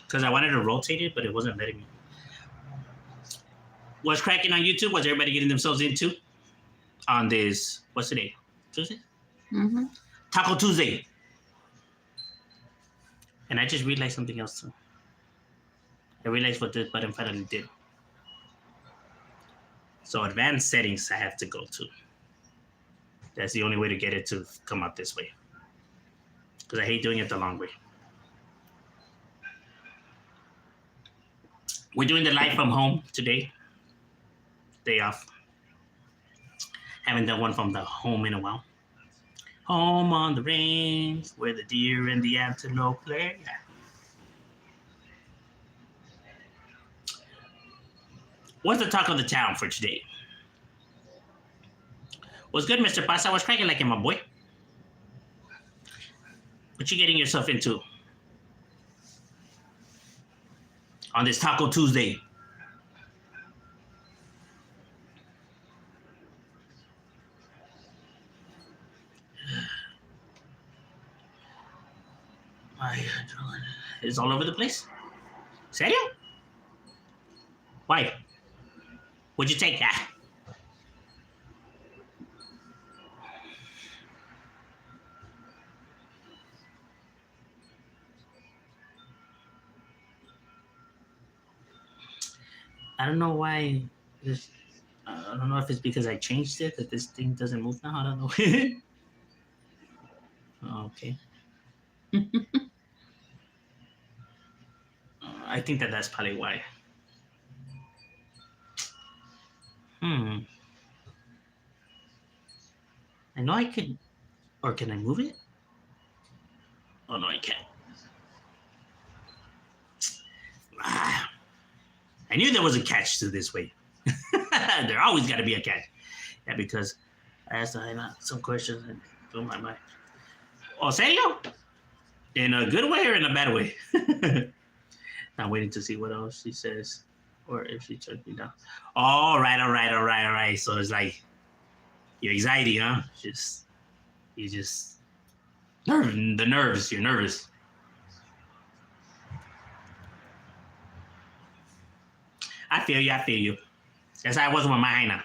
because I wanted to rotate it, but it wasn't letting me. What's cracking on YouTube? What's everybody getting themselves into on this? What's today? Tuesday? Mm-hmm. Taco Tuesday. And I just realized something else too. I realized what this button finally did. So advanced settings I have to go to. That's the only way to get it to come up this way. Because I hate doing it the long way. We're doing the live from home today. Day off. Haven't done one from the home in a while. Home on the range, where the deer and the antelope play. What's the talk of the town for today? What's good, Mr. Pasa? What's cracking like it, my boy? What you getting yourself into on this Taco Tuesday? It's all over the place. Serio? Why? What'd you take that? I don't know why. I don't know if it's because I changed it that this thing doesn't move now. I don't know. Okay. I think that's probably why. I know I could, or can I move it? Oh no, I can't. I knew there was a catch to this way. There always got to be a catch. Yeah, because I asked Aina some questions and blew my mind. Oh, serio? In a good way or in a bad way? I'm waiting to see what else she says, or if she turns me down. All right. So it's like your anxiety, huh? You just the nerves. You're nervous. I feel you. That's how I was with my hyena.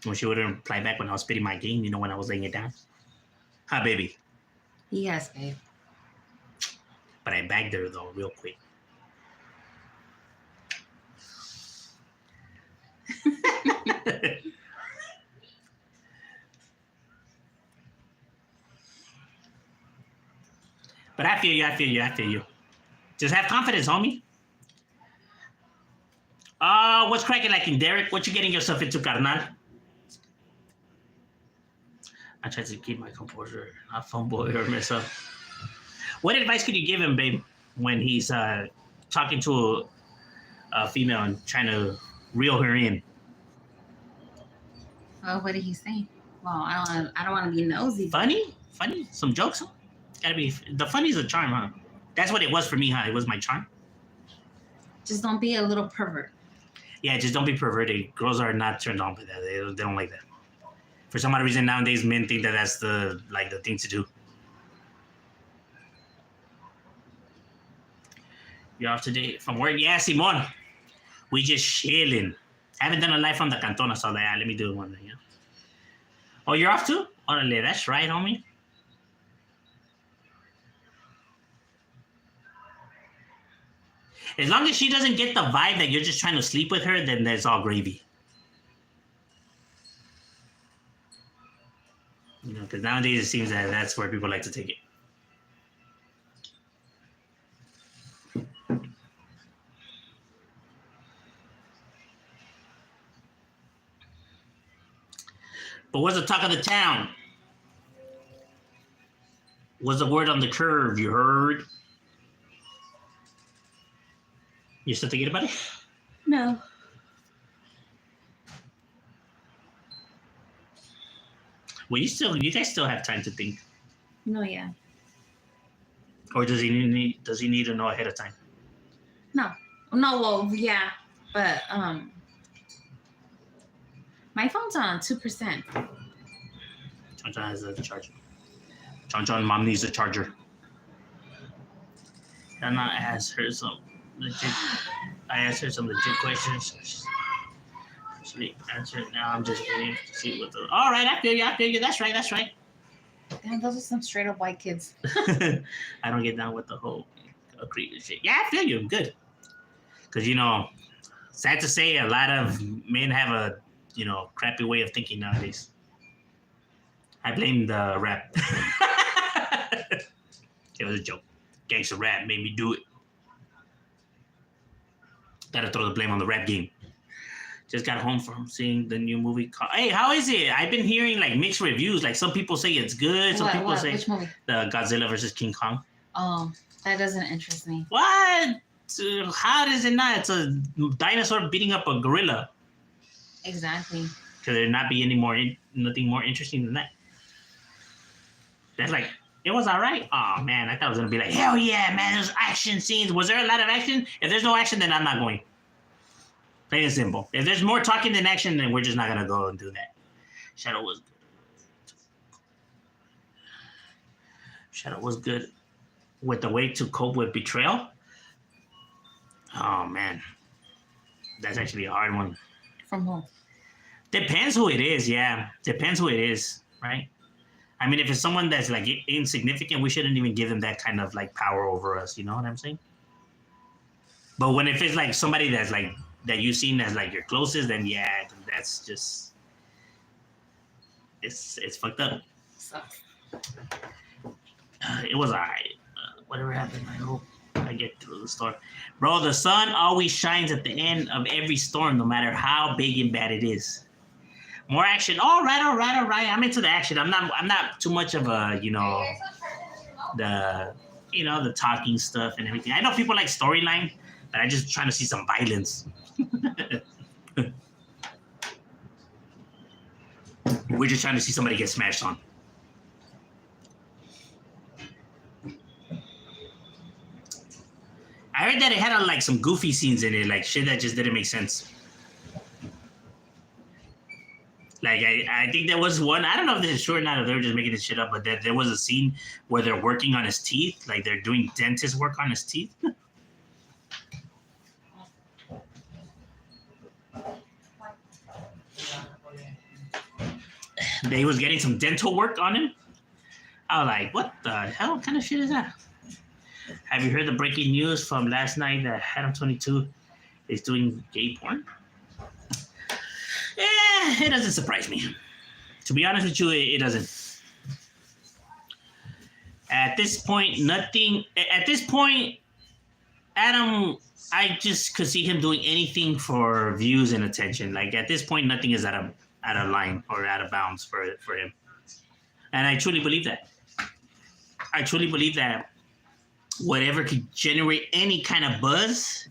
When she wouldn't reply back when I was spitting my game, when I was laying it down. Huh, baby? Yes, babe. But I bagged her, though, real quick. But I feel you. Just have confidence, homie. What's cracking like in Derek? What you getting yourself into, carnal? I try to keep my composure, not fumble or mess up. What advice could you give him, babe, when he's talking to a female and trying to reel her in? Well, what did he say? Well, I don't want to be nosy. Funny? Some jokes? Gotta be. The funny's a charm, huh? That's what it was for me, huh? It was my charm. Just don't be a little pervert. Yeah, just don't be perverted. Girls are not turned on by that. They don't like that. For some odd reason, nowadays, men think that that's the thing to do. You're off today from work? Yeah, Simon. We just chilling. Haven't done a live from the Cantona, so let me do one thing. Yeah. Oh, you're off too? Orale, that's right, homie. As long as she doesn't get the vibe that you're just trying to sleep with her, then that's all gravy. Because nowadays it seems that that's where people like to take it. But what's the talk of the town? What's the word on the curve? You heard? You still thinking about it? No. Well, you guys still have time to think. No, yeah. Or does he need to know ahead of time? No, well, yeah, but my phone's on 2%. John has a charger. John, mom needs a charger. And I asked her some legit. I asked her some legit questions. She answered. Now I'm just waiting to see what the. All right, I feel you. I feel you. That's right. That's right. Damn, those are some straight up white kids. I don't get down with the whole creepy shit. Yeah, I feel you. Good. Because sad to say, a lot of men have a crappy way of thinking nowadays. I blame the rap. It was a joke. Gangsta rap made me do it. Gotta throw the blame on the rap game. Just got home from seeing the new movie. Hey, how is it? I've been hearing like mixed reviews. Like some people say it's good. Some people say which movie? The Godzilla versus King Kong. Oh, that doesn't interest me. What? How does it not? It's a dinosaur beating up a gorilla. Exactly. Could there not be nothing more interesting than that? That's like, it was all right. Oh man, I thought it was gonna be like, hell yeah, man, there's action scenes. Was there a lot of action? If there's no action, then I'm not going. Plain and simple. If there's more talking than action, then we're just not gonna go and do that. Shadow was good. Shadow was good with the way to cope with betrayal. Oh man, that's actually a hard one. From who? Depends who it is. Yeah, depends who it is, right? I mean, if it's someone that's like insignificant, we shouldn't even give them that kind of like power over us. You know what I'm saying? But if it's like somebody that's like that you've seen as like your closest, then yeah, that's just it's fucked up. Sucks. It was alright. Whatever happened, I hope I get through the storm. Bro, the sun always shines at the end of every storm, no matter how big and bad it is. More action. All right. I'm into the action. I'm not too much of a, the talking stuff and everything. I know people like storyline, but I'm just trying to see some violence. We're just trying to see somebody get smashed on. I heard that it had like some goofy scenes in it, like shit that just didn't make sense. Like, I think there was one, I don't know if this is true or not, if they were just making this shit up, but there was a scene where they're working on his teeth, like they're doing dentist work on his teeth. They was getting some dental work on him. I was like, what the hell kind of shit is that? Have you heard the breaking news from last night that Adam 22 is doing gay porn? Yeah, it doesn't surprise me. To be honest with you, it doesn't. At this point, Adam, I just could see him doing anything for views and attention. Like at this point, nothing is out of line or out of bounds for him. And I truly believe that. I truly believe that whatever could generate any kind of buzz,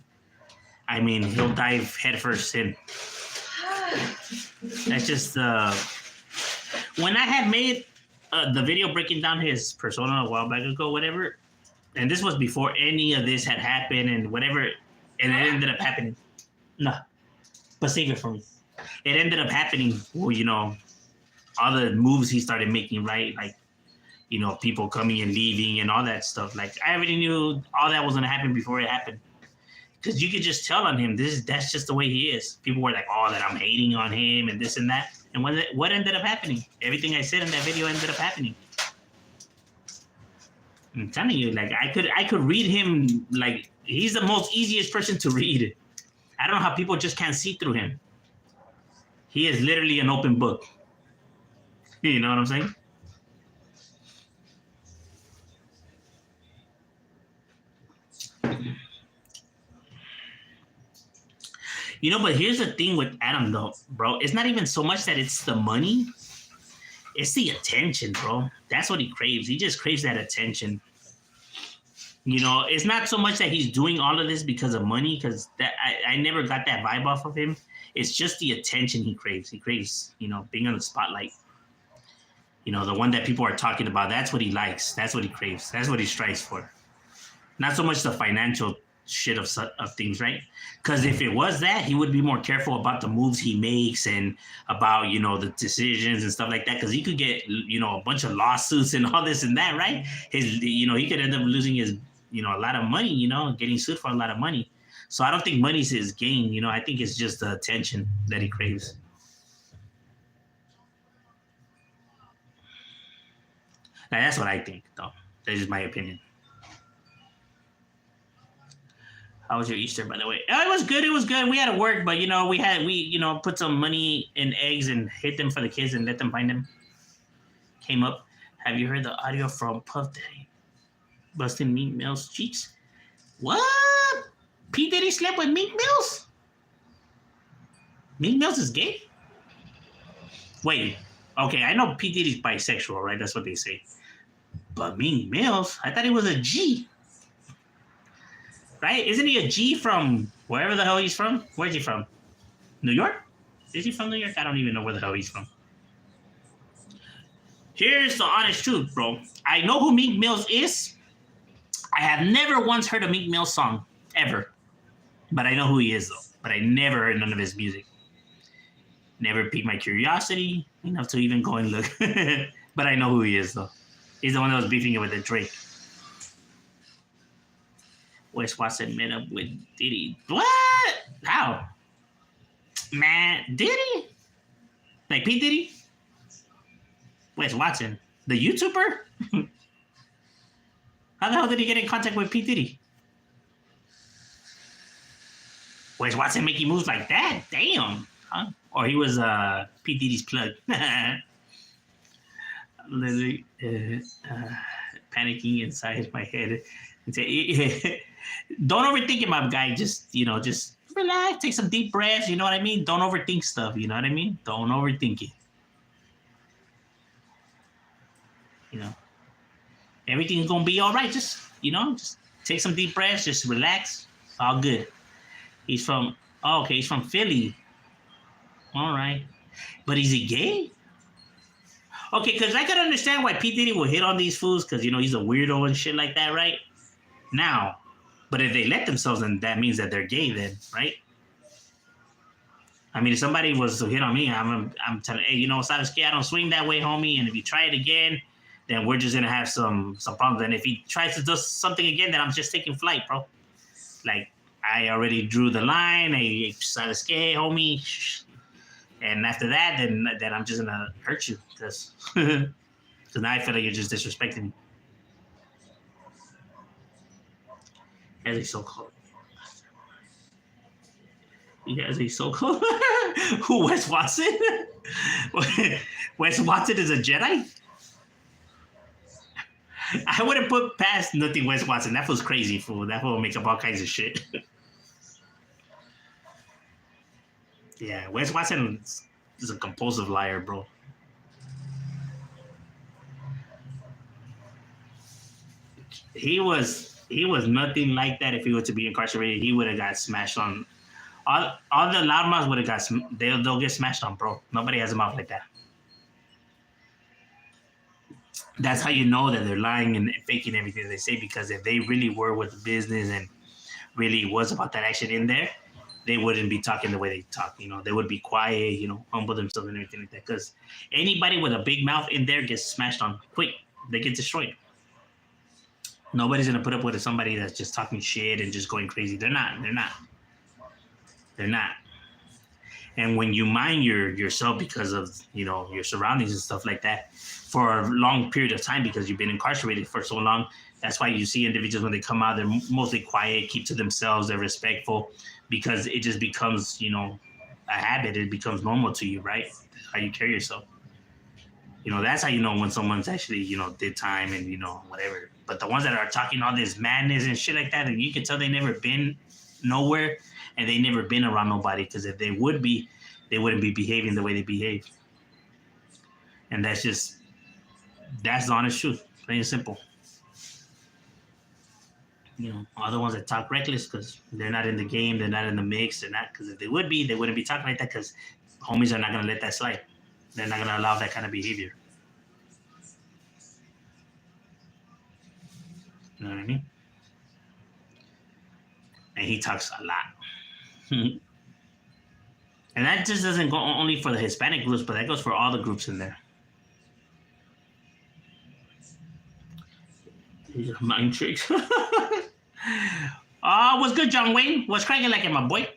I mean, he'll dive headfirst in. That's just when I had made the video breaking down his persona a while back ago, whatever, and this was before any of this had happened and whatever, and it ended up happening. No, but save it for me. It ended up happening. Well, all the moves he started making, right? Like, people coming and leaving and all that stuff. Like, I already knew all that was gonna happen before it happened. Because you could just tell on him, that's just the way he is. People were like, oh, that I'm hating on him and this and that. And what ended up happening? Everything I said in that video ended up happening. I'm telling you, like, I could read him, like, he's the most easiest person to read. I don't know how people just can't see through him. He is literally an open book. You know what I'm saying? But here's the thing with Adam, though, bro. It's not even so much that it's the money. It's the attention, bro. That's what he craves. He just craves that attention. It's not so much that he's doing all of this because of money, because I never got that vibe off of him. It's just the attention he craves. He craves, being on the spotlight. The one that people are talking about. That's what he likes. That's what he craves. That's what he strives for. Not so much the financial shit of things, right? Because if it was that, he would be more careful about the moves he makes and about the decisions and stuff like that, because he could get a bunch of lawsuits and all this and that, right? He could end up losing his a lot of money, getting sued for a lot of money. So I don't think money's his game. I think it's just the attention that he craves. Now, that's what I think, though. That's just my opinion. How was your Easter, by the way? Oh, it was good. It was good. We had to work, but we put some money in eggs and hit them for the kids and let them find them. Came up. Have you heard the audio from Puff Daddy busting Meek Mill's cheeks? What? P Diddy slept with Meek Mills? Meek Mills is gay? Wait. Okay, I know P Diddy's bisexual, right? That's what they say. But Meek Mills, I thought he was a G. Right? Isn't he a G from wherever the hell he's from? Where's he from? New York? Is he from New York? I don't even know where the hell he's from. Here's the honest truth, bro. I know who Meek Mills is. I have never once heard a Meek Mill song, ever. But I know who he is, though. But I never heard none of his music. Never piqued my curiosity enough to even go and look. But I know who he is, though. He's the one that was beefing it with the Drake. Wes Watson met up with Diddy. What? How? Man, Diddy? Like P. Diddy? Wes Watson? The YouTuber? How the hell did he get in contact with P. Diddy? Wes Watson making moves like that? Damn. Huh? Or he was P. Diddy's plug. Literally panicking inside my head. Don't overthink it, my guy. Just relax, take some deep breaths. You know what I mean? Don't overthink stuff. You know what I mean? Don't overthink it. Everything's gonna be all right. Just take some deep breaths. Just relax. It's all good. He's from Philly. All right, but is he gay? Okay, because I can understand why P. Diddy will hit on these fools because he's a weirdo and shit like that, right? Now, but if they let themselves, then that means that they're gay, then, right? I mean, if somebody was to hit on me, I'm telling, hey, Sadowski, I don't swing that way, homie. And if you try it again, then we're just gonna have some problems. And if he tries to do something again, then I'm just taking flight, bro. Like I already drew the line. Hey, Sadowski, homie. And after that, then I'm just gonna hurt you because now I feel like you're just disrespecting me. As a so-called, who? Wes Watson? Wes Watson is a Jedi? I wouldn't put past nothing Wes Watson. That was crazy, fool. That fool makes up all kinds of shit. Yeah, Wes Watson is a compulsive liar, bro. He was nothing like that. If he were to be incarcerated, he would have got smashed on. All the loudmouths would have got. They'll get smashed on, bro. Nobody has a mouth like that. That's how you know that they're lying and faking everything they say. Because if they really were with the business and really was about that action in there, they wouldn't be talking the way they talk. They would be quiet. Humble themselves and everything like that. Because anybody with a big mouth in there gets smashed on quick. They get destroyed. Nobody's gonna put up with somebody that's just talking shit and just going crazy. They're not. And when you mind yourself because of your surroundings and stuff like that for a long period of time because you've been incarcerated for so long, that's why you see individuals when they come out, they're mostly quiet, keep to themselves, they're respectful because it just becomes a habit. It becomes normal to you, right? How you carry yourself. That's how you know when someone's actually did time and whatever. But the ones that are talking all this madness and shit like that, and you can tell they never been nowhere and they never been around nobody because if they would be, they wouldn't be behaving the way they behave. And that's the honest truth, plain and simple. All the ones that talk reckless because they're not in the game, they're not in the mix, they're not, because if they would be, they wouldn't be talking like that because homies are not going to let that slide. They're not going to allow that kind of behavior. You know what I mean? And he talks a lot. And that just doesn't go only for the Hispanic groups, but that goes for all the groups in there. These are mind tricks. what's good, John Wayne? What's cracking like it, my boy?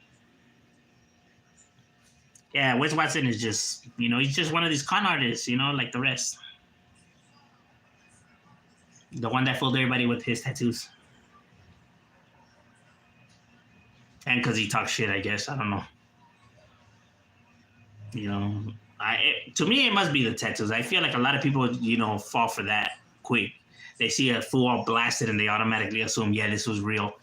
Yeah, Wes Watson is just, he's just one of these con artists, like the rest. The one that fooled everybody with his tattoos. And because he talks shit, I guess. I don't know. To me, it must be the tattoos. I feel like a lot of people, fall for that quick. They see a fool all blasted and they automatically assume, yeah, this was real.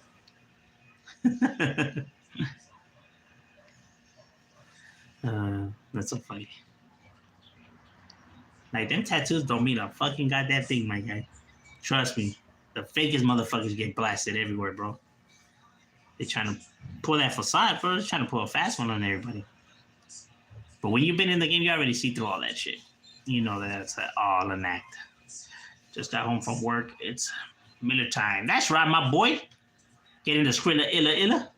That's so funny. Like, them tattoos don't mean a fucking goddamn thing, my guy. Trust me. The fakest motherfuckers get blasted everywhere, bro. They're trying to pull that facade, bro. They're trying to pull a fast one on everybody. But when you've been in the game, you already see through all that shit. You know that it's all an act. Just got home from work. It's Miller time. That's right, my boy. Getting the Skrilla Illa.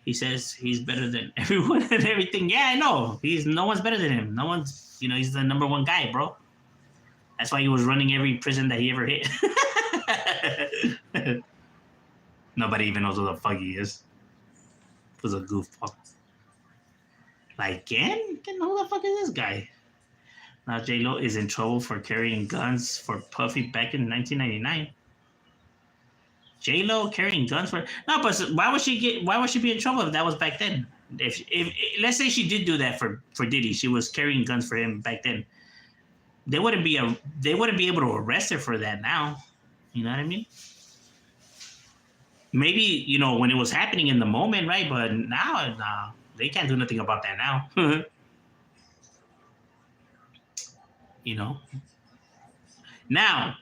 He says he's better than everyone and everything. Yeah, I know. No one's better than him. No one's, he's the number one guy, bro. That's why he was running every prison that he ever hit. Nobody even knows who the fuck he is. It was a goofball. Like, Ken? Who the fuck is this guy? Now J-Lo is in trouble for carrying guns for Puffy back in 1999. J-Lo carrying guns for... No, but why would she be in trouble if that was back then? If let's say she did do that for Diddy, she was carrying guns for him back then. They wouldn't be able to arrest her for that now. You know what I mean? Maybe, when it was happening in the moment, right? But now, nah, they can't do nothing about that now. Now,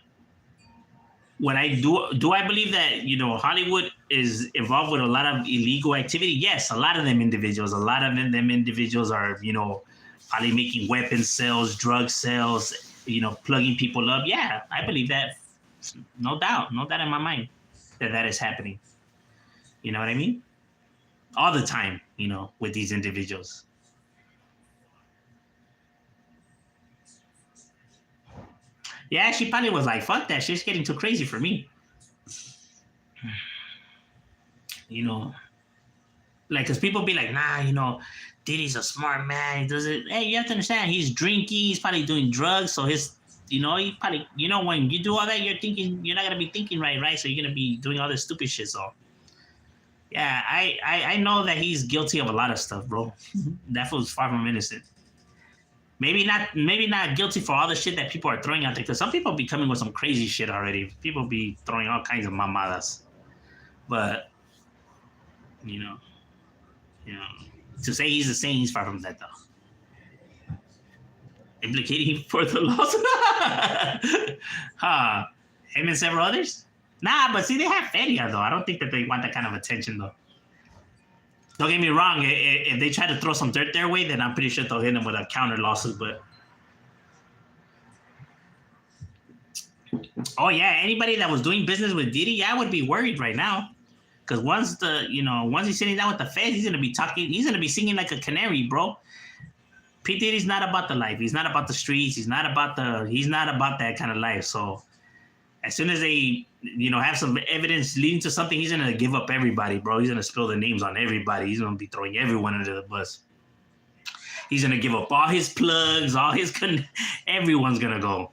when I do I believe that, Hollywood is involved with a lot of illegal activity? Yes, a lot of them individuals. A lot of them individuals are, probably making weapon sales, drug sales, plugging people up. Yeah, I believe that. No doubt in my mind that is happening. You know what I mean? All the time, with these individuals. Yeah, she probably was like, fuck that, shit's getting too crazy for me. Like, because people be like, nah, Diddy's a smart man. He does it. Hey, you have to understand, he's drinking, he's probably doing drugs, so his, he probably, when you do all that, you're not going to be thinking right? So you're going to be doing all this stupid shit, so. Yeah, I know that he's guilty of a lot of stuff, bro. That fool's far from innocent. Maybe not guilty for all the shit that people are throwing out there, because some people be coming with some crazy shit already. People be throwing all kinds of mamadas. But, to say he's the same, he's far from that, though. Implicating him for the loss? Him and several others? Nah, but see, they have Feria, though. I don't think that they want that kind of attention, though. Don't get me wrong. If they try to throw some dirt their way, then I'm pretty sure they'll hit them with a counter lawsuit. But oh yeah, anybody that was doing business with Diddy, yeah, I would be worried right now. Because once he's sitting down with the feds, he's gonna be talking. He's gonna be singing like a canary, bro. P Diddy's not about the life. He's not about the streets. He's not about that kind of life. So as soon as they have some evidence leading to something, he's gonna give up everybody, bro. He's gonna spill the names on everybody. He's gonna be throwing everyone under the bus. He's gonna give up all his plugs, everyone's gonna go.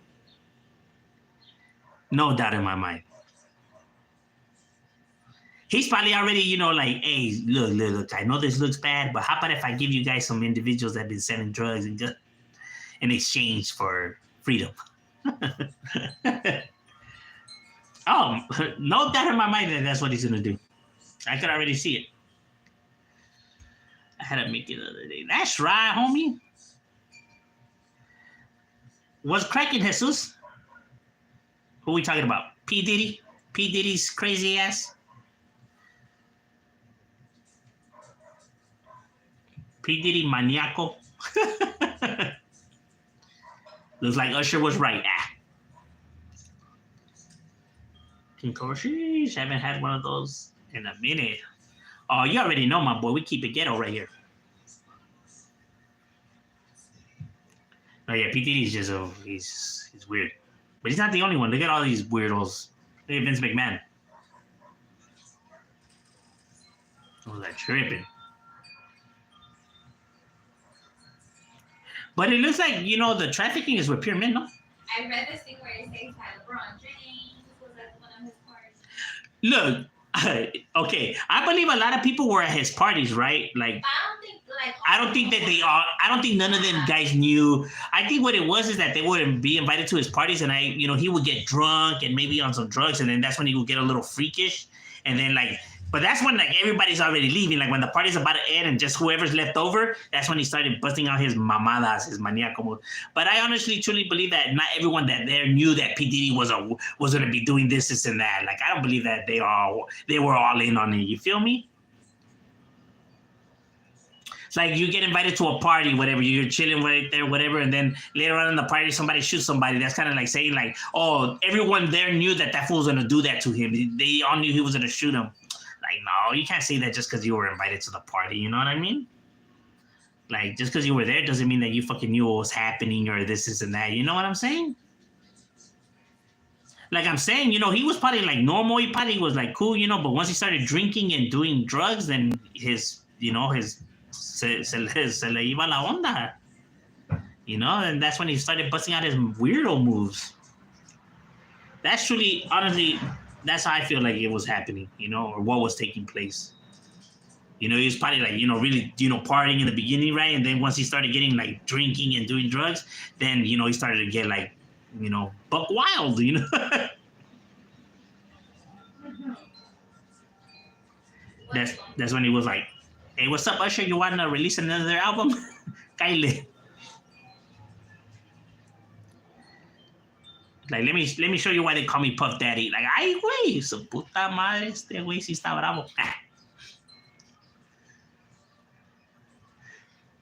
No doubt in my mind. He's probably already, like, hey, look, I know this looks bad, but how about if I give you guys some individuals that have been selling drugs in exchange for freedom? Oh, no doubt in my mind that that's what he's going to do. I could already see it. I had to make it the other day. That's right, homie. What's cracking, Jesus? Who are we talking about? P. Diddy? P. Diddy's crazy ass? P. Diddy maniaco? Looks like Usher was right. Sheesh, haven't had one of those in a minute. Oh, you already know, my boy. We keep it ghetto right here. Oh yeah, P. Diddy's just he's weird, but he's not the only one. Look at all these weirdos. Look at Vince McMahon. I was like tripping. But it looks like, the trafficking is with Pyramid, no? I read this thing where it says that LeBron James was at one of his parties. Look, okay, I believe a lot of people were at his parties, right? Like, I don't think that they are. I don't think none of them guys knew. I think what it was is that they would be invited to his parties, and he would get drunk and maybe on some drugs, and then that's when he would get a little freakish, and then but that's when everybody's already leaving. Like when the party's about to end and just whoever's left over, that's when he started busting out his mamadas, his maniaco. But I honestly, truly believe that not everyone that there knew that P Diddy was going to be doing this and that. Like I don't believe that they were all in on it. You feel me? It's like you get invited to a party, whatever, you're chilling right there, whatever, and then later on in the party, somebody shoots somebody. That's kind of like saying oh, everyone there knew that fool was going to do that to him. They all knew he was going to shoot him. Like, no, you can't say that just because you were invited to the party. You know what I mean? Like, just because you were there doesn't mean that you fucking knew what was happening or this and that. You know what I'm saying? Like I'm saying, he was probably normal. He probably was cool, but once he started drinking and doing drugs, then se le iba la onda. And that's when he started busting out his weirdo moves. That's truly, honestly, that's how I feel like it was happening, or what was taking place. He was probably really, partying in the beginning, right? And then once he started getting drinking and doing drugs, then, he started to get buck wild, That's when he was like, hey, what's up, Usher? You want to release another album? Kyle. Let me show you why they call me Puff Daddy. Ay, güey, su puta madre, este güey sí está bravo.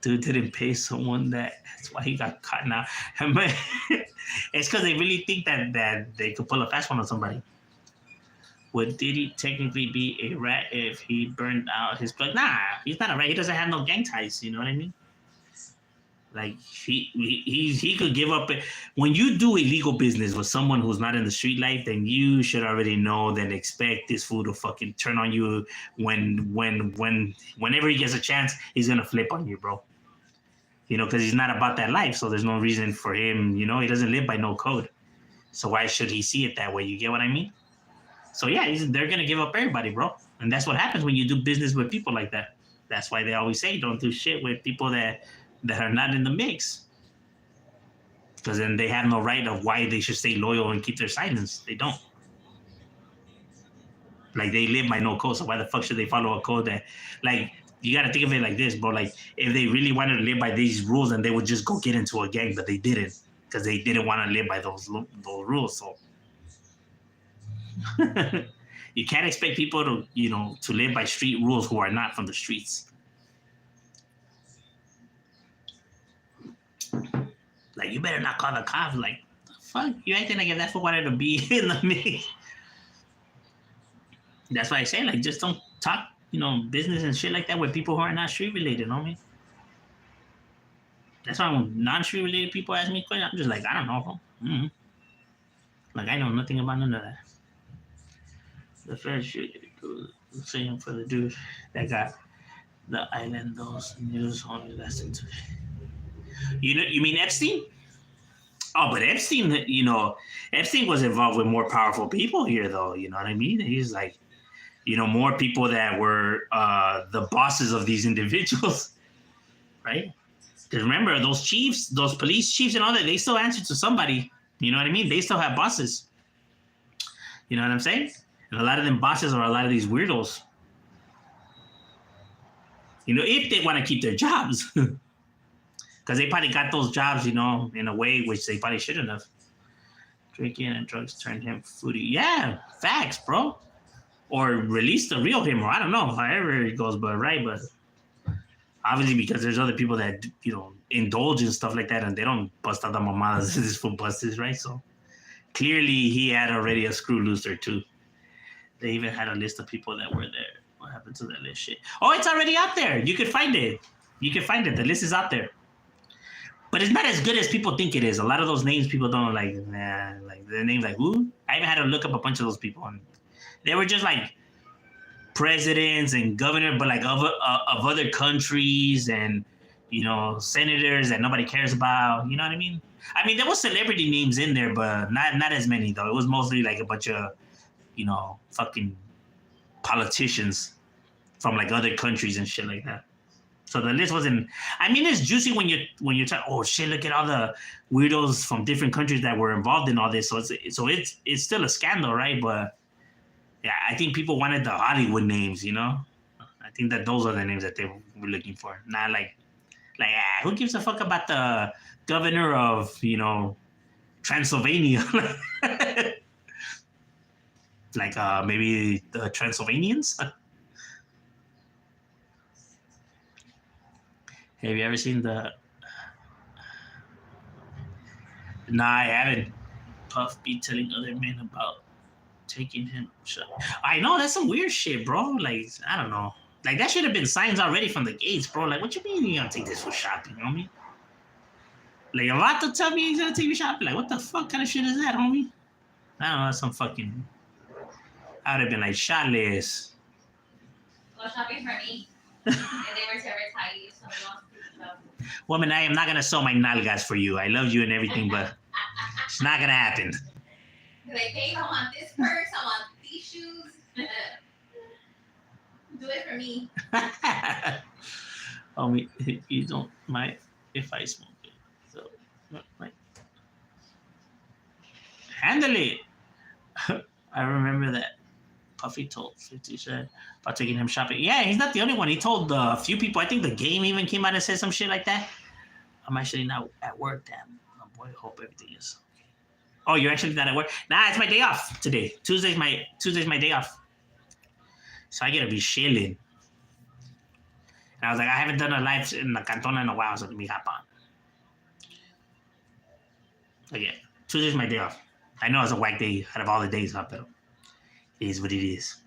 Dude didn't pay someone that's why he got caught now. It's because they really think that they could pull a fast one on somebody. Would Diddy technically be a rat if he burned out his plug? Nah, he's not a rat. He doesn't have no gang ties. You know what I mean? He could give up. When you do illegal business with someone who's not in the street life, then you should already know that expect this fool to fucking turn on you whenever he gets a chance, he's gonna flip on you, bro. Because he's not about that life, so there's no reason for him. He doesn't live by no code. So why should he see it that way? You get what I mean? So yeah, they're gonna give up everybody, bro. And that's what happens when you do business with people like that. That's why they always say don't do shit with people that are not in the mix. Because then they have no right of why they should stay loyal and keep their silence. They don't. They live by no code, so why the fuck should they follow a code that, you got to think of it like this, bro. If they really wanted to live by these rules, then they would just go get into a gang, but they didn't, because they didn't want to live by those rules. So you can't expect people to live by street rules who are not from the streets. You better not call the cops. The fuck? You acting like if that's what wanted to be in the mix. That's why I say, just don't talk, business and shit like that with people who are not street related, homie. That's why when non-street related people ask me questions, I'm just I don't know, bro. Mm-hmm. I know nothing about none of that. The fair shit, same for the dude that got the island, those news only lesson to. You mean Epstein? Oh, but Epstein, Epstein was involved with more powerful people here, though. You know what I mean? He's more people that were the bosses of these individuals, right? Because remember, those chiefs, those police chiefs and all that, they still answer to somebody. You know what I mean? They still have bosses. You know what I'm saying? And a lot of them bosses are a lot of these weirdos. If they want to keep their jobs. Because they probably got those jobs, in a way which they probably shouldn't have. Drinking and drugs turned him foodie. Yeah, facts, bro. Or release the real him, or I don't know, however it goes, but obviously because there's other people that, indulge in stuff like that and they don't bust out the mamadas this fool busts, right? So clearly he had already a screw loose there too. They even had a list of people that were there. What happened to that list shit? Oh, it's already out there. You could find it. The list is out there. But it's not as good as people think it is. A lot of those names people don't the names who? I even had to look up a bunch of those people. And they were just presidents and governors, but like of other countries and senators that nobody cares about. You know what I mean? I mean, there was celebrity names in there, but not as many though. It was mostly like a bunch of fucking politicians from like other countries and shit like that. So the list wasn't. I mean, it's juicy when you're talking. Oh shit! Look at all the weirdos from different countries that were involved in all this. So it's still a scandal, right? But yeah, I think people wanted the Hollywood names. I think that those are the names that they were looking for. Not like who gives a fuck about the governor of Transylvania? Like maybe the Transylvanians. Have you ever seen the? Nah, I haven't. Puff be telling other men about taking him. I know that's some weird shit, bro. Like I don't know. Like that should have been signs already from the gates, bro. Like what you mean you gonna take this for shopping, homie? Like Avato tell me he's gonna take me shopping. Like what the fuck kind of shit is that, homie? I don't know. Some fucking. I would have been like, Charles. Go shopping for me. And they were to retire you, so we want to Woman, I am not gonna sell my nalgas for you. I love you and everything, but it's not gonna happen. Like, babe, I want this purse. I want these shoes. Do it for me. Homie, you don't mind if I smoke it. So, right. Handle it. I remember that Puffy told 50 Cent about taking him shopping. Yeah, he's not the only one. He told a few people. I think the Game even came out and said some shit like that. I'm actually not at work, damn. Oh boy, hope everything is okay. Oh, you're actually not at work? Nah, it's my day off today. Tuesday's my day off. So I gotta be chilling. And I was like, I haven't done a live in the Cantona in a while, so let me hop on. But yeah, Tuesday's my day off. I know it's a whack day out of all the days off, but it is what it is.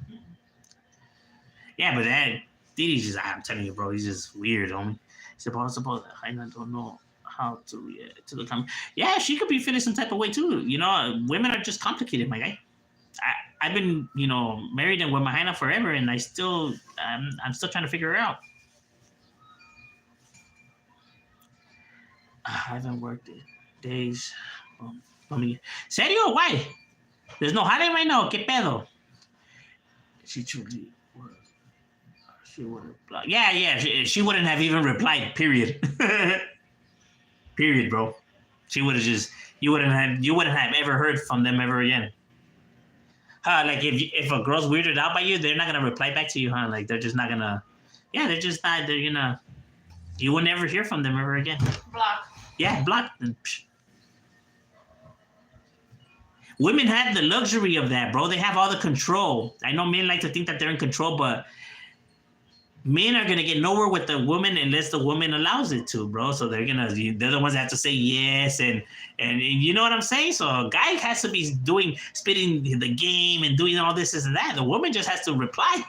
Yeah, but that Diddy's just, I'm telling you, bro, he's just weird, homie. Suppose I don't know how to react to the comment. Yeah, she could be feeling some type of way too. Women are just complicated, my guy. I've been, married and with Mahina forever, and I'm still trying to figure her out. I haven't worked days. ¿Serio? Why? There's no holiday right now. ¿Qué pedo? She truly would. She would have. Yeah. She wouldn't have even replied. Period. Period, bro. She would have just. You wouldn't have ever heard from them ever again. Like if a girl's weirded out by you, they're not gonna reply back to you, huh? Like they're just not gonna. Yeah, they're just not. They're gonna. You will never hear from them ever again. Block. Yeah, block. Women have the luxury of that, bro. They have all the control. I know men like to think that they're in control, but men are gonna get nowhere with the woman unless the woman allows it to, bro. So they're the ones that have to say yes, and you know what I'm saying. So a guy has to be spitting the game and doing all this and that. The woman just has to reply.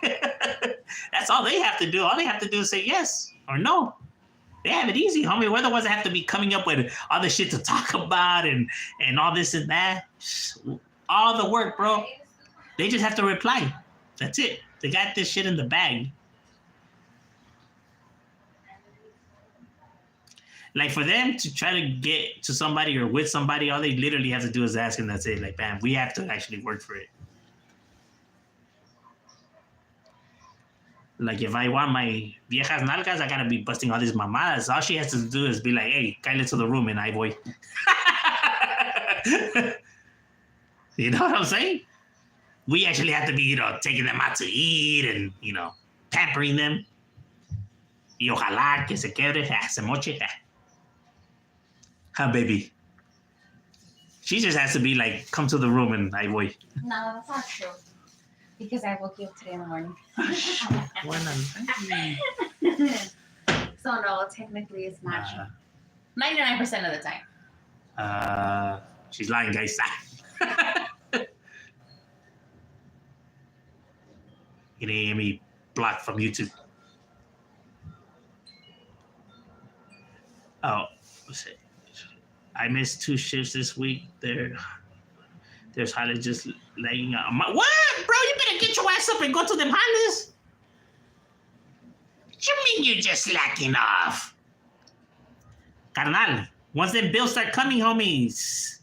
That's all they have to do. All they have to do is say yes or no. They have it easy, homie. We're the ones that have to be coming up with all the shit to talk about and all this and that. All the work, bro. They just have to reply. That's it. They got this shit in the bag. Like for them to try to get to somebody or with somebody, all they literally have to do is ask, and that's it. Like, bam, we have to actually work for it. Like if I want my viejas nalgas, I gotta be busting all these mamadas. All she has to do is be like, hey, cállate to the room and I voy. You know what I'm saying? We actually have to be, taking them out to eat and, pampering them. Y ojalá que se quebre, se moche. Huh, baby? She just has to be like, come to the room and I voy. No, that's not true. Because I woke you up today in the morning. So no, technically it's not true. 99% of the time. She's lying, guys. You didn't hear me blocked from YouTube. Oh, let's see. I missed 2 shifts this week. There's Holly just laying out. What? Bro, you better get your ass up and go to them Hollies. You mean you're just slacking off? Carnal, once them bills start coming, homies,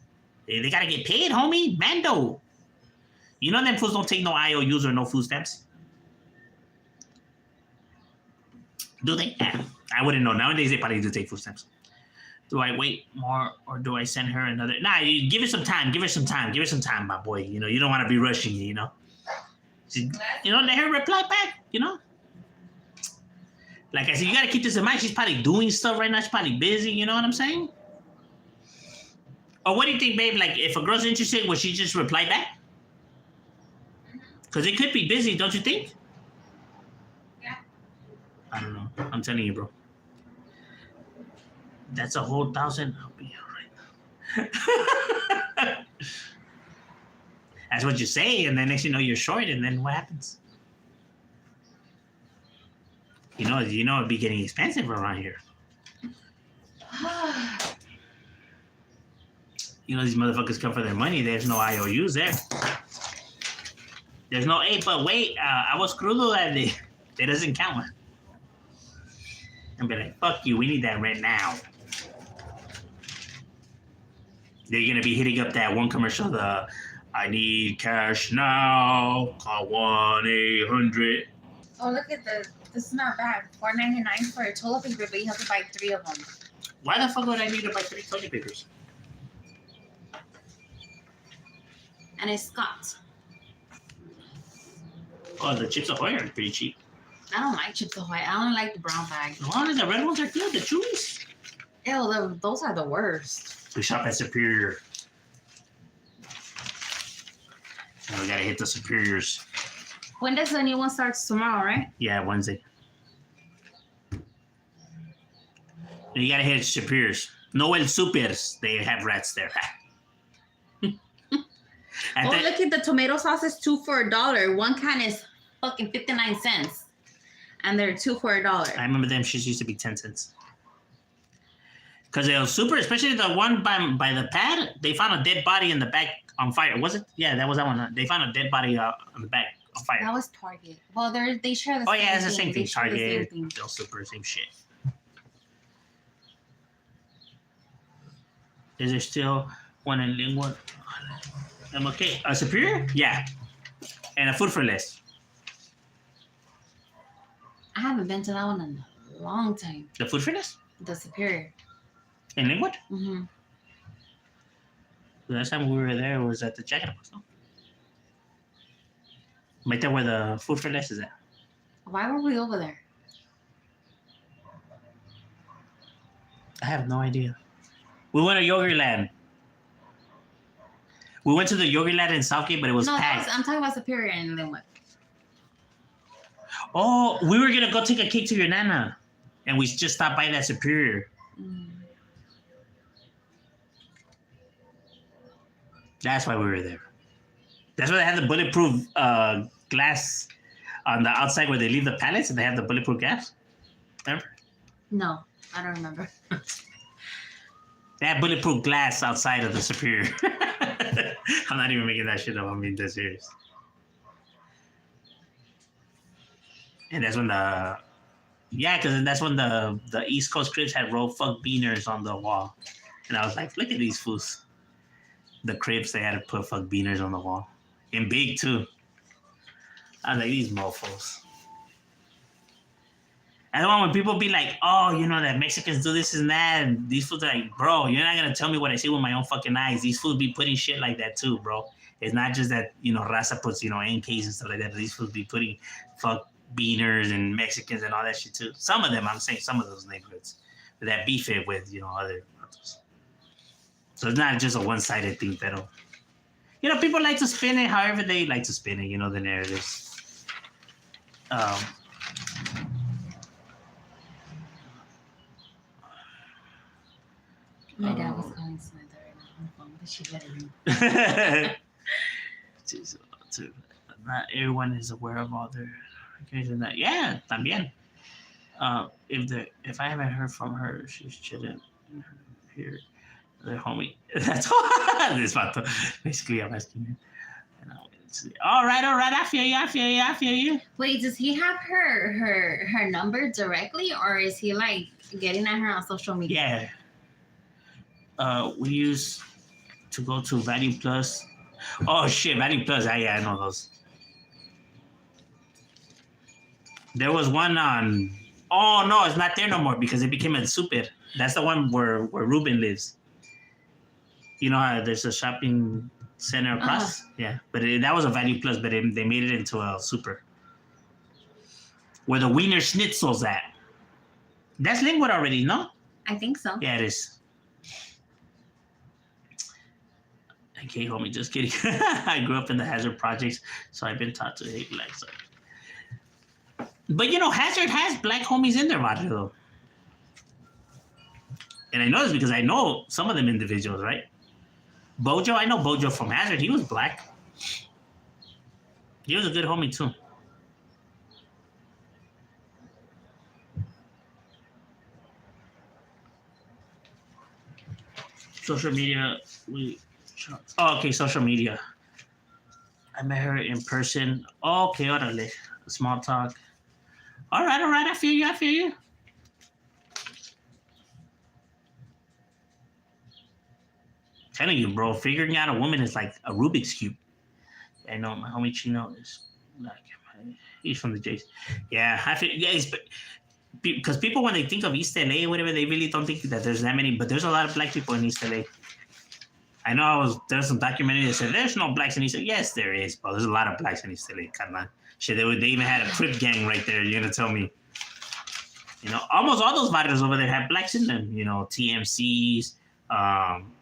they gotta get paid, homie. Mando. You know them fools don't take no IOUs or no food stamps? Do they? Yeah, I wouldn't know. Nowadays, they probably do take food stamps. Do I wait more or do I send her another? Nah, you give her some time. Give her some time. Give her some time, my boy. You know, you don't want to be rushing, you know? You know, let her reply back, you know? Like I said, you got to keep this in mind. She's probably doing stuff right now. She's probably busy, you know what I'm saying? Or what do you think, babe? Like, if a girl's interested, will she just reply back? Because it could be busy, don't you think? Yeah. I don't know. I'm telling you, bro. That's a whole 1,000. I'll be all right. That's what you say, and then next you know you're short, and then what happens? You know it'd be getting expensive around here. You know these motherfuckers come for their money. There's no IOUs there. There's no, hey, but wait, I was crudo that day. It doesn't count. And be like, fuck you, we need that rent now. They're gonna be hitting up that one commercial, the I need cash now, call 1-800. Oh, look at this. This is not bad. $4.99 for a toilet paper, but you have to buy 3 of them. Why the fuck would I need to buy 3 toilet papers? And it's Scott. Oh, the Chips Ahoy are pretty cheap. I don't like Chips Ahoy. I don't like the brown bag. Oh, the red ones are good, the Chewies. Ew, those are the worst. We shop at Superior. And we gotta hit the Superiors. When does the new one start? Tomorrow, right? Yeah, Wednesday. You gotta hit Superiors. Noel Supers. They have rats there. Oh, look at the tomato sauce is 2 for $1. One can is fucking 59 cents. And they're 2 for $1. I remember them shits used to be 10 cents. Because it was super, especially the one by the pad, they found a dead body in the back on fire. Was it? Yeah, that was that one. They found a dead body on the back on fire. That was Target. Well, they share the Oh, same yeah, it's the thing. same thing. They share the same Target, thing. Del Super, same shit. Is there still one in Linwood? I'm okay. A Superior? Yeah. And a Food for Less. I haven't been to that one in a long time. The Food for Less? The Superior. In Linwood? Mm-hmm. The last time we were there was at the Jack in the Box, no? Right there where the Food for Less is at. Why were we over there? I have no idea. We went to Yogurtland. We went to the Yogurtland in Southgate, but it was packed. I'm talking about Superior and then what? Oh, we were gonna go take a cake to your nana, and we just stopped by that Superior. Mm. That's why we were there. That's why they have the bulletproof glass on the outside where they leave the pallets, and they have the bulletproof glass. Remember? No, I don't remember. They have bulletproof glass outside of the Superior. I'm not even making that shit up. I'm being dead serious. And that's when because that's when the East Coast cribs had roll fuck beaners on the wall. And I was like, look at these fools. The cribs, they had to put fuck beaners on the wall. And big too. I was like, these mofos. And then when people be like, oh, you know, that Mexicans do this and that, and these fools are like, bro, you're not gonna tell me what I see with my own fucking eyes. These fools be putting shit like that too, bro. It's not just that, you know, Raza puts, you know, NKs and stuff like that, but these fools be putting fuck beaners and Mexicans and all that shit too. Some of them, I'm saying some of those neighborhoods that beef it with, you know, other. So it's not just a one-sided thing, pero. You know, people like to spin it however they like to spin it, you know, the narratives. My dad was calling Samantha right now on the phone, but she let him. Not everyone is aware of all their occasions. That yeah, también. If I haven't heard from her, she shouldn't hear the homie. That's all. This vato. Basically, I'm asking her. All right. I feel you. Wait, does he have her number directly, or is he like getting at her on social media? Yeah. We used to go to Value Plus. Oh shit, Value Plus. Yeah, I know those. There was one on. Oh no, it's not there no more because it became a super. That's the one where Ruben lives. You know how there's a shopping center across? Yeah, but that was a Value Plus, but they made it into a super. Where the Wiener Schnitzel's at. That's Linwood already, no? I think so. Yeah, it is. Okay, homie, just kidding. I grew up in the Hazard projects, so I've been taught to hate blacks. But you know, Hazard has black homies in their barrio, though. And I know this because I know some of them individuals, right? Bojo, I know Bojo from Hazard. He was black. He was a good homie, too. Social media, oh, okay, social media. I met her in person. Oh, okay, orale. Small talk. All right, I feel you. Telling you, bro, figuring out a woman is like a Rubik's Cube. I know my homie Chino is like, he's from the Jays. Yeah, I feel, yeah, because people, when they think of East LA or whatever, they really don't think that there's that many, but there's a lot of black people in East LA. I know there's some documentary that said there's no blacks in East LA. Yes, there is, bro. There's a lot of blacks in East LA. Come on. Shit, they even had a Crip gang right there. You're going to tell me. You know, almost all those barrios over there have blacks in them. You know, TMCs,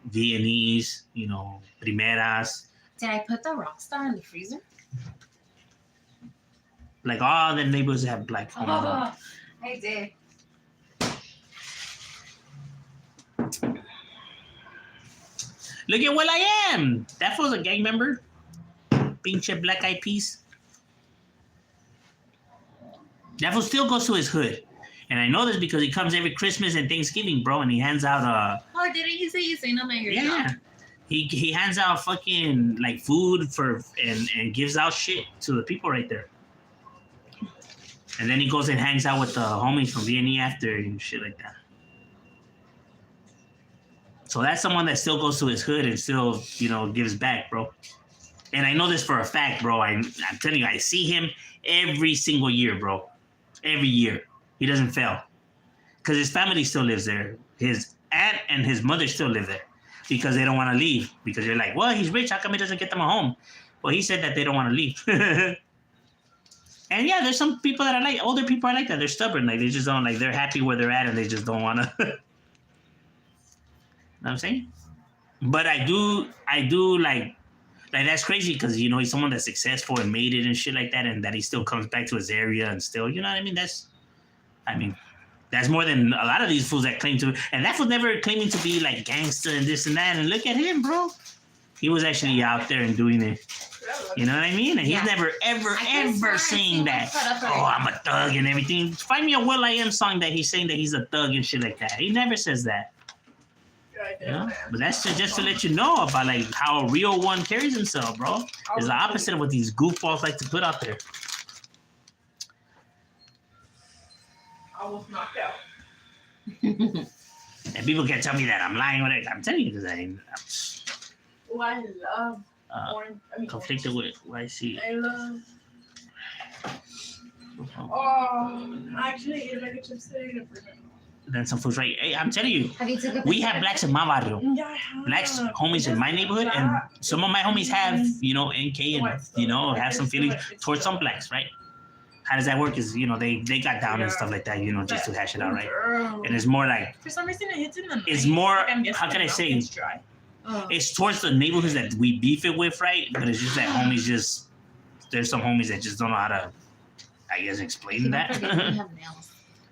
Viennese, you know, Primeras. Did I put the Rockstar in the freezer? Like all the neighborhoods have black homes. Oh, I did. Look at what I am. That was a gang member. Pinche Black Eyed Peas. That fool still goes to his hood. And I know this because he comes every Christmas and Thanksgiving, bro, and he hands out Oh, didn't you say nothing? yeah. He hands out fucking like food for and gives out shit to the people right there. And then he goes and hangs out with the homies from V&E after and shit like that. So that's someone that still goes to his hood and still, you know, gives back, bro. And I know this for a fact, bro. I'm telling you, I see him every single year, bro. Every year. He doesn't fail. Because his family still lives there. His aunt and his mother still live there. Because they don't want to leave. Because you're like, well, he's rich. How come he doesn't get them a home? Well, he said that they don't want to leave. And yeah, there's some people that are like, older people are like that. They're stubborn. Like, they just don't, like, they're happy where they're at and they just don't want to. Know what I'm saying? But I do like that's crazy because, you know, he's someone that's successful and made it and shit like that, and that he still comes back to his area and still, you know what I mean? That's more than a lot of these fools that claim to, and that was never claiming to be like gangster and this and that. And look at him, bro. He was actually out there and doing it. You know what I mean? And he's never, ever saying that, oh, I'm a thug and everything. Find me a Will I Am song that he's saying that he's a thug and shit like that. He never says that. You know? But that's just to let you know about like how a real one carries himself, bro. It's the opposite of what these goofballs like to put out there. I was knocked out. And people can tell me that I'm lying with it. I'm telling you because Oh, I love orange. conflicted with what I see. I love. Oh, I actually ate a bag of chips today. Then some fools right. Hey, I'm telling you, Have you took a we picture? have blacks in my barrio. Yeah, I have. Blacks homies in my neighborhood, and some of my homies have, you know, NK and, you know, have some feelings towards some blacks, right? How does that work? Is, you know, they got down and stuff like that, you know, just to hash it out, right? And it's more like, For some reason, it hits in the night. it's more, Like, I'm guessing how can I the say? mountain's dry. Oh. It's towards the neighborhoods that we beef it with, right? But it's just that homies just, there's some homies that just don't know how to, I guess, explain Don't forget we that, have nails.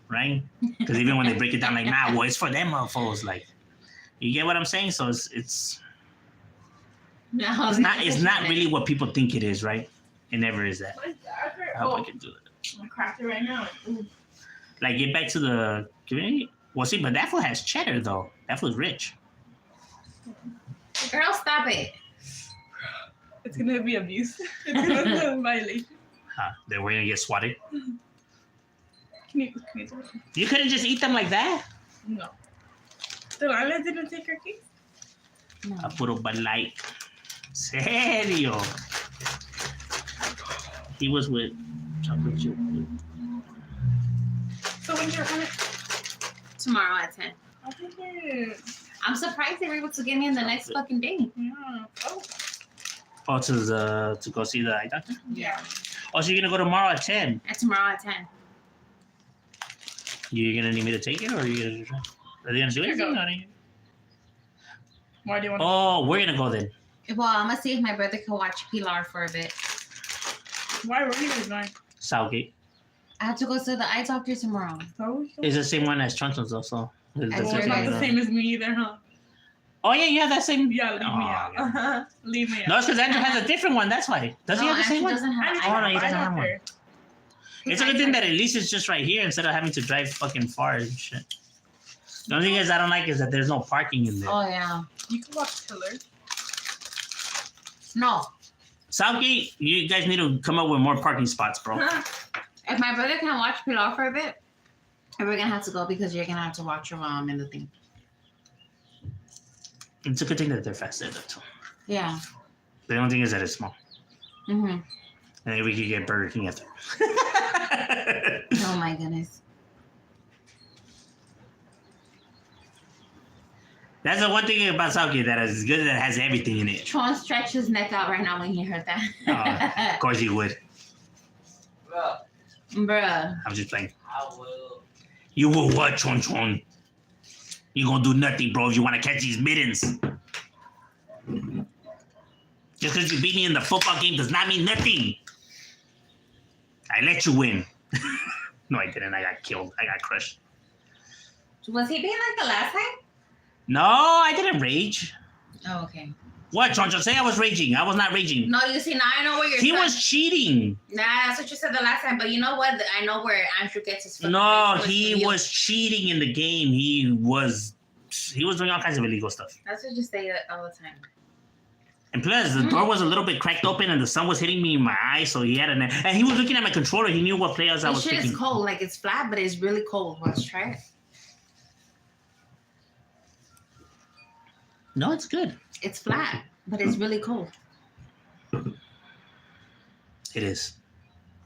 right? Because even when they break it down, like, nah, well, it's for them motherfuckers, like, you get what I'm saying? So it's No, it's not really what people think it is, right? It never is that. What is that? I hope I Oh, can do it. I cracked it right now. Ooh. Like, get back to the community. Well, see, but that fool has cheddar, though. That fool's rich. Girl, stop it. It's gonna be abuse. It's gonna be a violation. Then we're gonna get swatted. Can you do it? You couldn't just eat them like that. No. The Lala didn't take her case? No. A puro Bud Light. Serio. He was with chocolate chip. So when's your hunt? Tomorrow at 10. I think it. I'm surprised they were able to get me in the next fucking day. Yeah. Oh. Oh, to go see the eye doctor? Yeah. Oh, so you're gonna go tomorrow at 10. Tomorrow at 10. You're gonna need me to take it, or are you gonna? Are they gonna do Here you anything? go. Or are you- Why do you want Oh, we're gonna go then. Well, I'm gonna see if my brother can watch Pilar for a bit. Why were you guys going? Southgate. I have to go see the eye doctor tomorrow. Oh, It's the same one as Trunchon's though, so. I well, swear it's not to the same as me either, huh? Oh yeah, you have that same. Yeah, leave me Oh, out. yeah. Leave me out. No, it's because Andrew has a different one. That's why. Does he No, have the Ashley same one? doesn't have I an didn't eye Oh, no, have he an doesn't eye have one. doctor. It's a good thing that at least it's just right here instead of having to drive fucking far and shit. The only thing is I don't like is that there's no parking in there. Oh yeah. You can watch Killer. No. Southgate, you guys need to come up with more parking spots, bro. If my brother can watch Pilar for a bit, we're gonna have to go because you're gonna have to watch your mom in the thing. It's a good thing that they're fast there, though, too. Yeah. The only thing is that it's small. Mhm. And then we could get Burger King after. Oh my goodness. That's the one thing about Southgate that is good that it has everything in it. Tron stretched his neck out right now when he heard that. Of course you would. Bro, Bruh. I'm just playing. I will. You will what, Chon Chon? You gonna do nothing, bro, if you wanna catch these mittens. Just because you beat me in the football game does not mean nothing. I let you win. No, I didn't. I got killed. I got crushed. Was he being like the last time? No, I didn't rage. Oh, okay. What, Chon Chon? Say I was raging. I was not raging. No, you see, now I know where you're He was cheating. Nah, that's what you said the last time. But you know what? I know where Andrew gets his fucking No, face he from you. was cheating in the game. He was doing all kinds of illegal stuff. That's what you say all the time. And plus, the door was a little bit cracked open, and the sun was hitting me in my eye, so he had and he was looking at my controller. He knew what players I This was shit picking. is cold. Like, it's flat, but it's really cold. Let's try it. No, it's good. It's flat, but it's really cold. It is.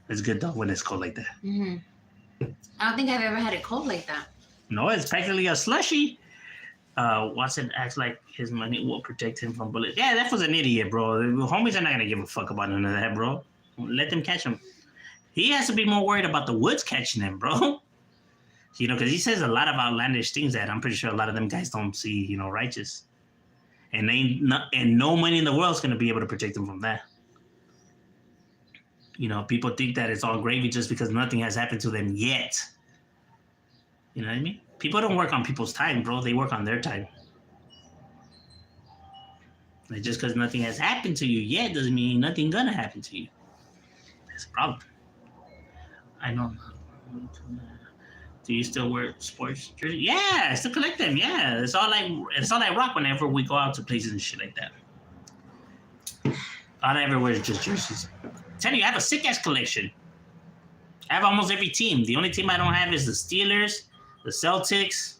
It's good though when it's cold like that. Hmm. I don't think I've ever had it cold like that. No, it's practically a slushy. Watson acts like his money will protect him from bullets. Yeah, that was an idiot, bro. The homies are not gonna give a fuck about none of that, bro. Let them catch him. He has to be more worried about the Woods catching him, bro. You know, because he says a lot of outlandish things that I'm pretty sure a lot of them guys don't see, you know, righteous. And no money in the world is gonna be able to protect him from that. You know, people think that it's all gravy just because nothing has happened to them yet. You know what I mean? People don't work on people's time, bro. They work on their time. Like just because nothing has happened to you yet doesn't mean nothing gonna happen to you. That's a problem. I know. Do you still wear sports jerseys? Yeah, I still collect them. Yeah, it's all I rock whenever we go out to places and shit like that. All I ever wear is just jerseys. Tell you, I have a sick ass collection. I have almost every team. The only team I don't have is the Steelers, the Celtics,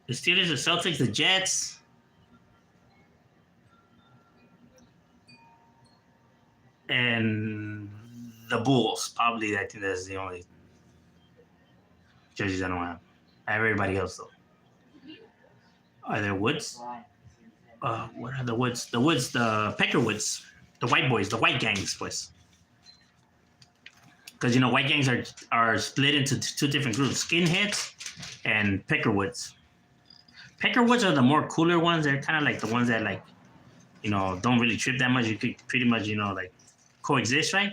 the Jets. And the Bulls. Probably, I think that's the only jerseys I don't have. I have everybody else, though. Are there Woods? What are the Woods? The Woods, the Peckerwoods. The white boys, the white gangs, boys. Because, you know, white gangs are split into two different groups. Skinheads and Peckerwoods. Peckerwoods are the more cooler ones. They're kind of like the ones that, like, you know, don't really trip that much. You could pretty much, you know, like, coexist, right?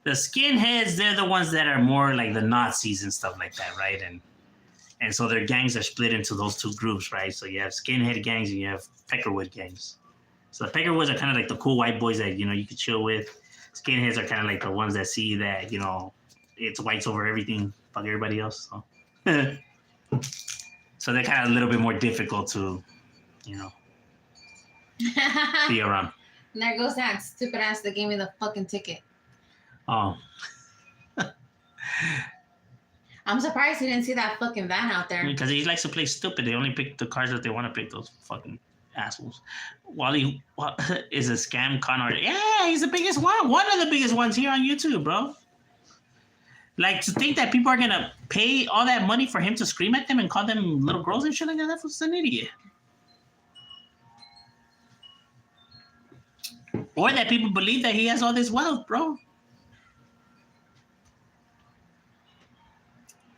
The skinheads, they're the ones that are more like the Nazis and stuff like that, right? And so their gangs are split into those two groups, right? So you have skinhead gangs and you have Peckerwood gangs. So the Peckerwoods are kind of like the cool white boys that, you know, you could chill with. Skinheads are kind of like the ones that see that, you know, it's whites over everything, fuck everybody else. So, so they're kind of a little bit more difficult to, you know, be around. And there goes that stupid ass that gave me the fucking ticket. Oh, I'm surprised he didn't see that fucking van out there. because he likes to play stupid. They only pick the cars that they want to pick. Those fucking assholes. Wally is a scam con artist. Yeah, he's the biggest one. One of the biggest ones here on YouTube, bro. Like, to think that people are gonna pay all that money for him to scream at them and call them little girls and shit like that, that was an idiot. Or that people believe that he has all this wealth, bro.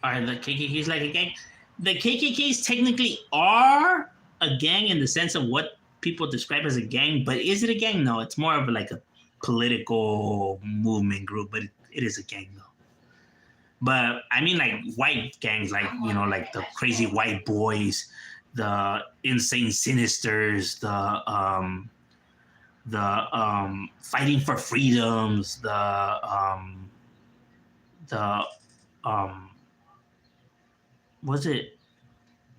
Or the KKK's like a gang. The KKKs technically are a gang in the sense of what people describe as a gang, but is it a gang? No, it's more of like a political movement group, but it is a gang though. But I mean, like white gangs, like, you know, like the crazy white boys, the insane sinisters, the fighting for freedoms, was it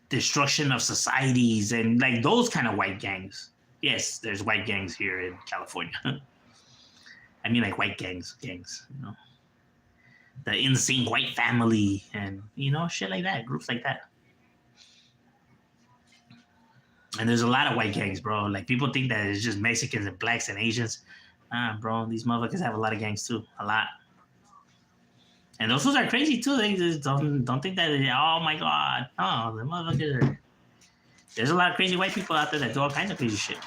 destruction of societies, and like those kind of white gangs. Yes, there's white gangs here in California. I mean, like white gangs, you know, the insane white family, and you know, shit like that, groups like that. And there's a lot of white gangs, bro. Like, people think that it's just Mexicans and blacks and Asians. Bro, these motherfuckers have a lot of gangs too, a lot. And those fools are crazy too. They just don't think that. Oh my god, no, the motherfuckers are. There's a lot of crazy white people out there that do all kinds of crazy shit.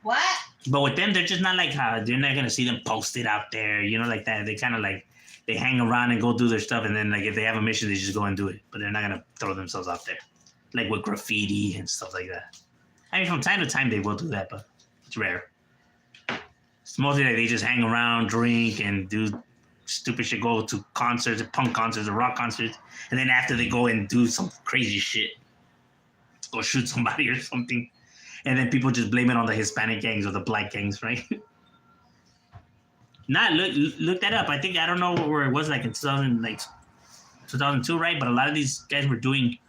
What? But with them, they're just not like how you're not gonna see them posted out there, you know, like that. They kind of like they hang around and go do their stuff, and then like if they have a mission, they just go and do it. But they're not gonna throw themselves out there, like with graffiti and stuff like that. I mean, from time to time they will do that, but it's rare. It's mostly like they just hang around, drink, and do stupid shit. Go to concerts, punk concerts, or rock concerts, and then after they go and do some crazy shit, go shoot somebody or something. And then people just blame it on the Hispanic gangs or the black gangs, right? Look that up. I think, I don't know where it was, like in 2002, right? But a lot of these guys were doing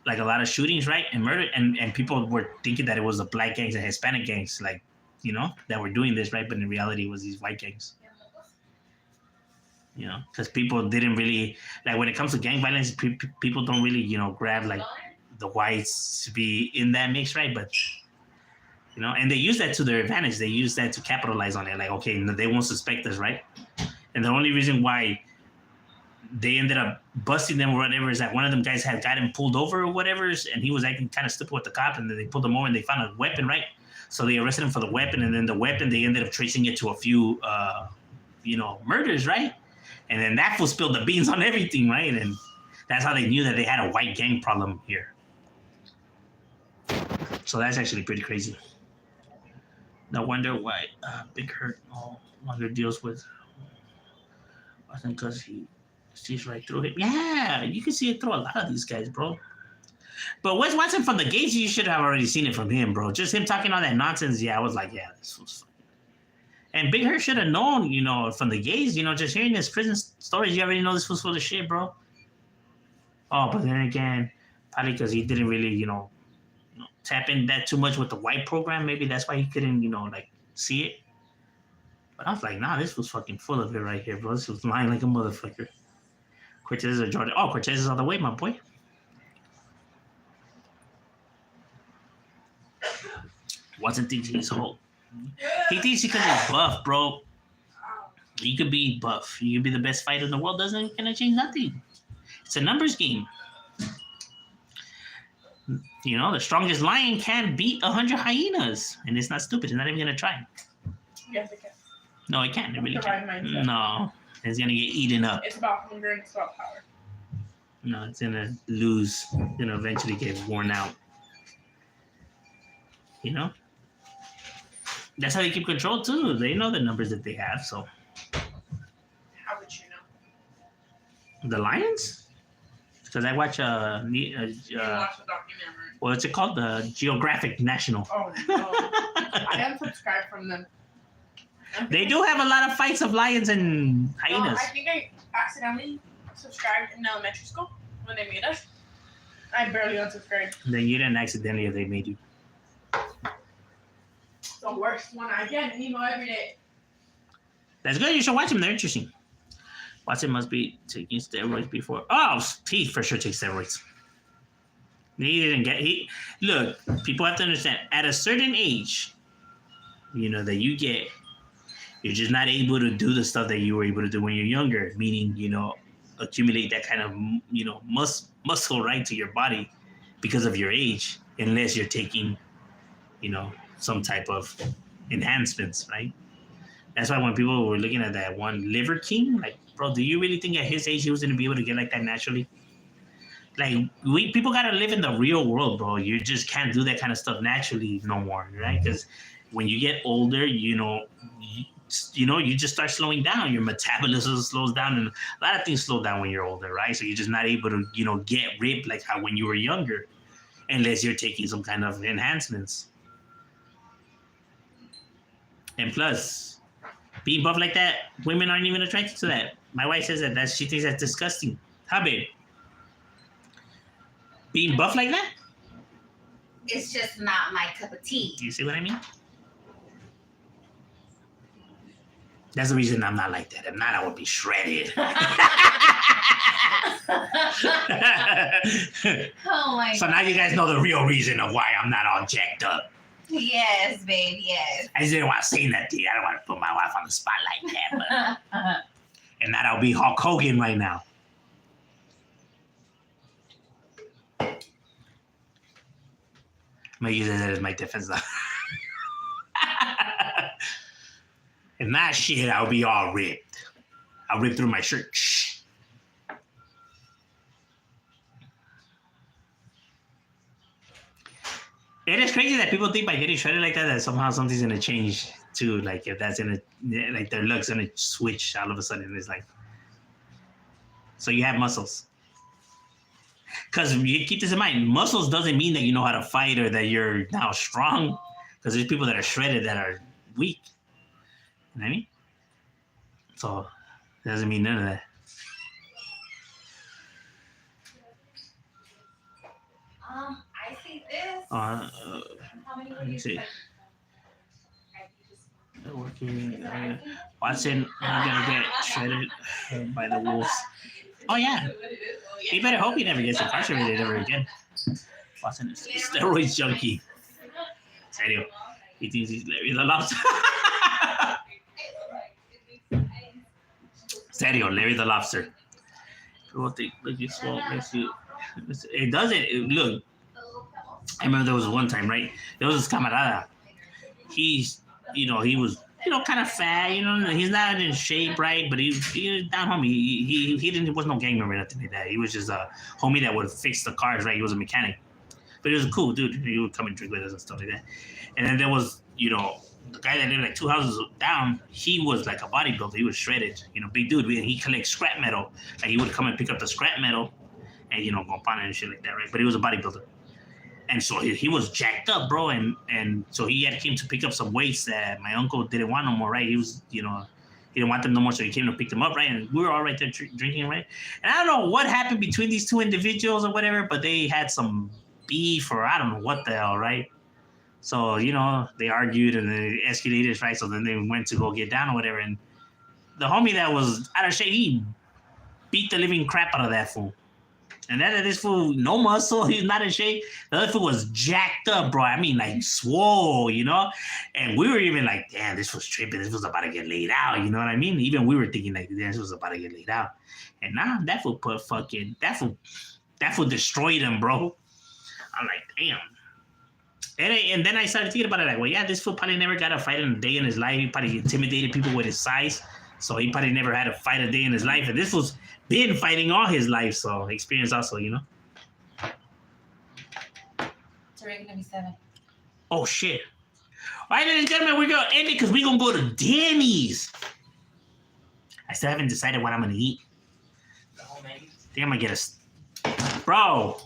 like a lot of shootings, right? And murder, and people were thinking that it was the black gangs and Hispanic gangs, like, you know, that were doing this, right? But in reality, it was these white gangs. You know, because people didn't really, like, when it comes to gang violence, people don't really, you know, grab like the whites to be in that mix, right? But you know, and they use that to their advantage. They use that to capitalize on it. Like, okay, they won't suspect us, right? And the only reason why they ended up busting them or whatever is that one of them guys had got him pulled over or whatever, and he was acting kind of stupid with the cop, and then they pulled him over and they found a weapon, right? So they arrested him for the weapon, and then the weapon, they ended up tracing it to a few, you know, murders, right? And then that fool spilled the beans on everything, right? And that's how they knew that they had a white gang problem here. So that's actually pretty crazy. No wonder why Big Hurt no longer deals with. I think because he sees right through him. Yeah, you can see it through a lot of these guys, bro. But Wes Watson from the Gates, you should have already seen it from him, bro. Just him talking all that nonsense. Yeah, I was like, yeah, this was fun. And Big Hurt should have known, you know, from the Gates, you know, just hearing his prison stories, you already know this was full of shit, bro. Oh, but then again, probably because he didn't really, you know, tap in that too much with the white program. Maybe that's why he couldn't, you know, like, see it. But I was like, nah, this was fucking full of it right here, bro. This was lying like a motherfucker. Cortez or Jordan. Oh, Cortez is on the way, my boy. Watson thinks he's whole. He thinks because he's buff, bro. You could be buff. You could be the best fighter in the world. Doesn't gonna change nothing. It's a numbers game. You know, the strongest lion can't beat 100 hyenas, and it's not stupid. It's not even gonna try. Yes, it can. No, it can't. It really It's the right can't. mindset. No, it's gonna get eaten up. It's about hunger and it's about power. No, it's gonna lose. It's gonna eventually get worn out. You know, that's how they keep control too. They know the numbers that they have. So How would you know? the lions, because I watch You watch the documentary. what's it called? The Geographic National. Oh no. I unsubscribed from them. They do have a lot of fights of lions and hyenas. I think I accidentally subscribed in elementary school when they made us. I barely unsubscribed. Then you didn't accidentally if they made you. It's the worst one. I get an email every day. That's good. You should watch them. They're interesting. Watson must be taking steroids before. Oh, he for sure takes steroids. He didn't get. Look. People have to understand. At a certain age, that you get, you're just not able to do the stuff that you were able to do when you're younger. Meaning, accumulate that kind of, muscle right to your body because of your age, unless you're taking, some type of enhancements, right? That's why when people were looking at that one Liver King, like, bro, do you really think at his age he was gonna be able to get like that naturally? Like, people gotta live in the real world, bro. You just can't do that kind of stuff naturally no more, right? Because when you get older, you just start slowing down. Your metabolism slows down, and a lot of things slow down when you're older, right? So you're just not able to, get ripped like how when you were younger, unless you're taking some kind of enhancements. And plus, being buff like that, women aren't even attracted to that. My wife says that she thinks that's disgusting. How, babe? Being buff like that? It's just not my cup of tea. You see what I mean? That's the reason I'm not like that. If not, I would be shredded. Oh my So god. now you guys know the real reason of why I'm not all jacked up. Yes, babe, yes. I just didn't want to say nothing. I don't want to put my wife on the spot like that. But... and not I'll be Hulk Hogan right now. I'm going to use that as my defense. If not shit, I'll be all ripped. I'll rip through my shirt. Shh. It is crazy that people think by getting shredded like that somehow something's gonna change too. Like if that's gonna, like their looks gonna switch all of a sudden. It's like, so you have muscles. Because you keep this in mind, muscles doesn't mean that you know how to fight or that you're now strong. Because there's people that are shredded that are weak. You know what I mean? So it doesn't mean none of that. I see this. How many let me see. Working, Is it I think? Watson, I'm gonna get shredded by the wolves. Oh yeah, you better hope he never gets incarcerated ever again. Watson is a steroids junkie. Serio, he thinks he's Larry the Lobster. Serio, Larry the Lobster. People think like you swole makes you. It doesn't. Look, I remember there was one time, right? There was this camarada. He's, he was, kind of fat. He's not in shape, right? But he was down homie. He was no gang member or nothing like that. He was just a homie that would fix the cars, right? He was a mechanic, but he was a cool dude. He would come and drink with us and stuff like that. And then there was, the guy that lived like 2 houses down. He was like a bodybuilder. He was shredded, big dude. He collects scrap metal. Like he would come and pick up the scrap metal, and go upon it and shit like that, right? But he was a bodybuilder. And so he was jacked up, bro, and so he came to pick up some weights that my uncle didn't want no more, right? He was, he didn't want them no more, so he came to pick them up, right? And we were all right there drinking, right? And I don't know what happened between these two individuals or whatever, but they had some beef or I don't know what the hell, right? So, they argued and they escalated, right? So then they went to go get down or whatever, and the homie that was out of shape, he beat the living crap out of that fool. And then this fool, no muscle, he's not in shape. The other fool was jacked up, bro. I mean, like, swole, And we were even like, damn, this was tripping. This was about to get laid out, you know what I mean? Even we were thinking, like, damn, this was about to get laid out. And now that fool that fool destroyed him, bro. I'm like, damn. And then I started thinking about it, like, well, yeah, this fool probably never got a fight in a day in his life. He probably intimidated people with his size. So he probably never had a fight a day in his life. And this was been fighting all his life, so experience also, It's already gonna be 7. Oh shit! All right, ladies and gentlemen, we're gonna end it because we're gonna go to Denny's. I still haven't decided what I'm gonna eat. The homemade. I think I'm gonna get bro.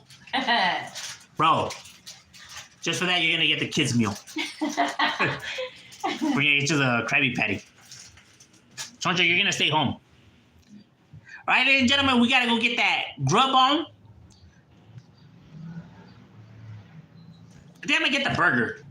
Just for that, you're gonna get the kids meal. We're gonna get you the Krabby Patty. Sonja, you're gonna stay home. All right, ladies and gentlemen, we gotta go get that grub on. I think I'm gonna get the burger.